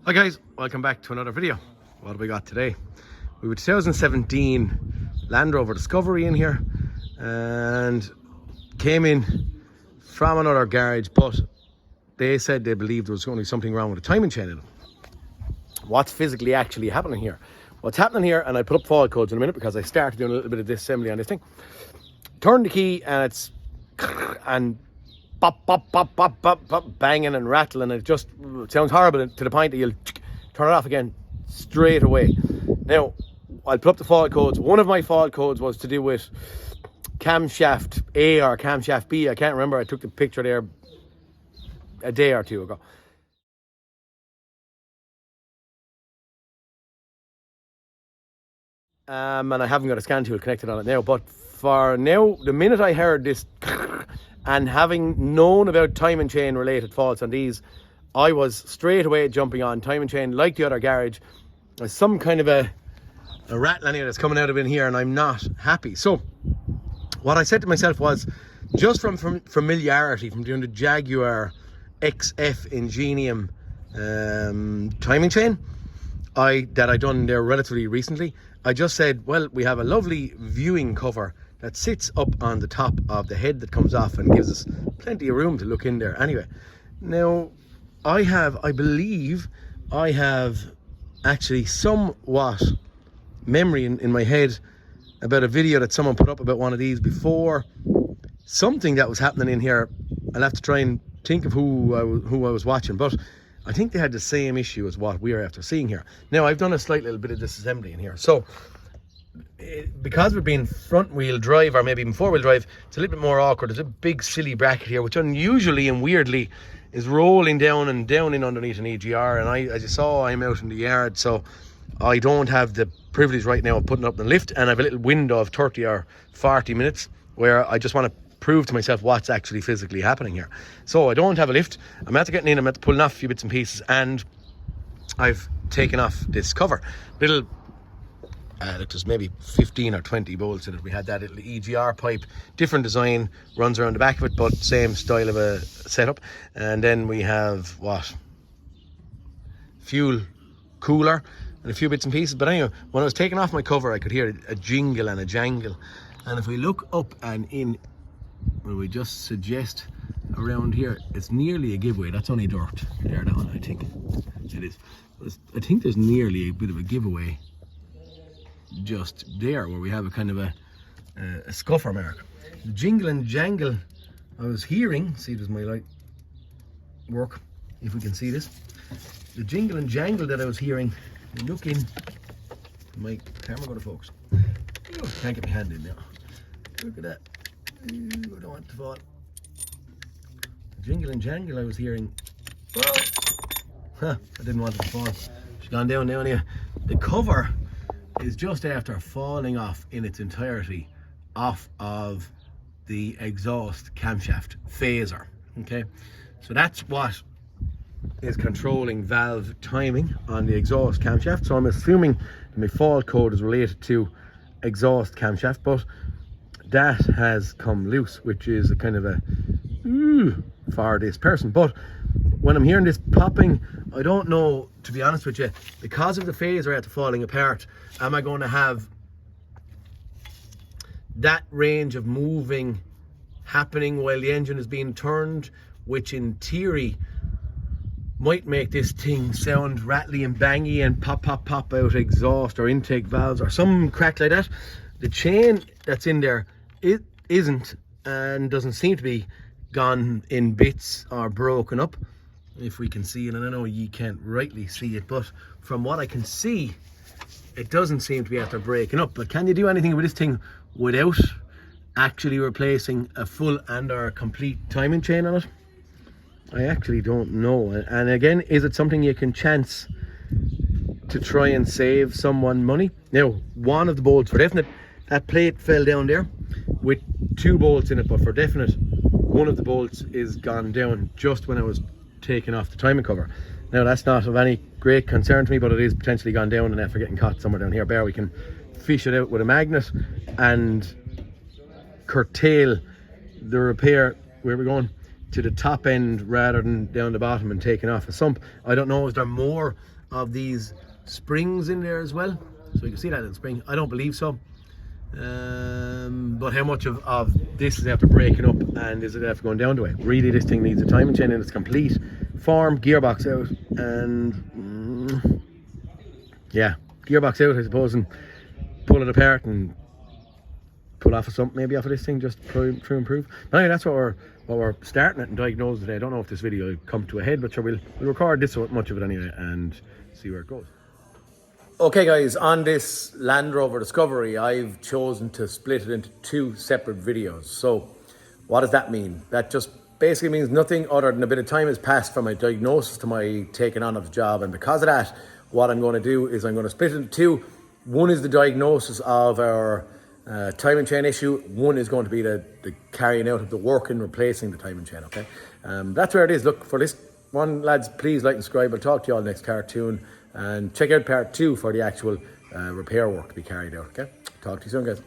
Hi guys, welcome back to another video. What have we got today? We have a 2017 Land Rover Discovery in here and came in from another garage, but they said they believed there was only something wrong with the timing chain in it. What's physically actually happening here? What's happening here, and I put up fault codes in a minute because I started doing a little bit of disassembly on this thing. Turn the key and it's and pop, pop, pop, pop, pop, pop, banging and rattling. It just sounds horrible to the point that you'll turn it off again straight away. Now, I'll put up the fault codes. One of my fault codes was to do with camshaft A or camshaft B. I can't remember. I took the picture there a day or two ago. And I haven't got a scan tool connected on it now. But for now, the minute I heard this and having known about timing chain related faults on these, I was straight away jumping on timing chain like the other garage. There's some kind of a rattling that's coming out of in here and I'm not happy. So what I said to myself was, just from familiarity from doing the Jaguar XF Ingenium timing chain that I done there relatively recently, I just said, well, we have a lovely viewing cover that sits up on the top of the head that comes off and gives us plenty of room to look in there. Anyway, now I believe I have actually somewhat memory in my head about a video that someone put up about one of these before. Something that was happening in here. I'll have to try and think of who I was watching, but I think they had the same issue as what we are after seeing here. Now, I've done a slight little bit of disassembly in here. So, because we're being front wheel drive or maybe even four wheel drive, it's a little bit more awkward. There's a big silly bracket here, which unusually and weirdly is rolling down and down in underneath an EGR. And as you saw, I'm out in the yard, so I don't have the privilege right now of putting up the lift. And I have a little window of 30 or 40 minutes where I just want to prove to myself what's actually physically happening here. So I don't have a lift. I'm after getting in, I'm after pulling off a few bits and pieces, and I've taken off this cover. Little there's maybe 15 or 20 bolts in it. We had that little EGR pipe, different design, runs around the back of it, but same style of a setup. And then we have fuel cooler and a few bits and pieces. But anyway, when I was taking off my cover, I could hear a jingle and a jangle. And if we look up and in, well, we just suggest around here, it's nearly a giveaway. That's only dirt there, that one, I think it is. I think there's nearly a bit of a giveaway just there where we have a kind of a scuffer mark. The jingle and jangle I was hearing, see, does my light work, if we can see this? The jingle and jangle that I was hearing, look in, my camera go to focus. Oh, can't get my hand in now. Look at that. Ooh, I don't want to fall. The jingle and jangle I was hearing. Oh, I didn't want it to fall. She's gone down now anyway. The cover is just after falling off in its entirety off of the exhaust camshaft phaser. Okay, so that's what is controlling valve timing on the exhaust camshaft. So I'm assuming my fault code is related to exhaust camshaft, but that has come loose, which is a kind of a for this person. But when I'm hearing this popping, I don't know, to be honest with you, because of the phaser after falling apart, am I going to have that range of moving happening while the engine is being turned, which in theory might make this thing sound rattly and bangy and pop, pop, pop out exhaust or intake valves or some crack like that. The chain that's in there, it isn't and doesn't seem to be gone in bits or broken up, if we can see it. And I know you can't rightly see it, but from what I can see, it doesn't seem to be after breaking up. But can you do anything with this thing without actually replacing a full and or complete timing chain on it? I actually don't know. And again, is it something you can chance to try and save someone money? Now, one of the bolts for definite, that plate fell down there with 2 bolts in it, but for definite, one of the bolts is gone down just when I was taking off the timing cover. Now, that's not of any great concern to me, but it is potentially gone down, and after getting caught somewhere down here, bear, we can fish it out with a magnet and curtail the repair. Where we're going to the top end rather than down the bottom and taking off a sump. I don't know, is there more of these springs in there as well. So you can see that in the spring. I don't believe so. But how much of this is after breaking up and is it after going down the way? Really, this thing needs a timing chain in its complete form, gearbox out, and yeah, gearbox out, I suppose, and pull it apart and pull off of something maybe off of this thing just to improve. But anyway, that's what we're starting it and diagnosing today. I don't know if this video will come to a head, but sure, we'll record this much of it anyway and see where it goes. Okay guys, on this Land Rover Discovery, I've chosen to split it into 2 separate videos. So what does that mean? That just basically means nothing other than a bit of time has passed from my diagnosis to my taking on of the job. And because of that, what I'm going to do is I'm going to split it into 2. One is the diagnosis of our timing chain issue. One is going to be the carrying out of the work and replacing the timing chain, okay? That's where it is. Look, for this one, lads, please like and subscribe. I'll talk to you all next cartoon. And check out part 2 for the actual repair work to be carried out, okay? Talk to you soon, guys.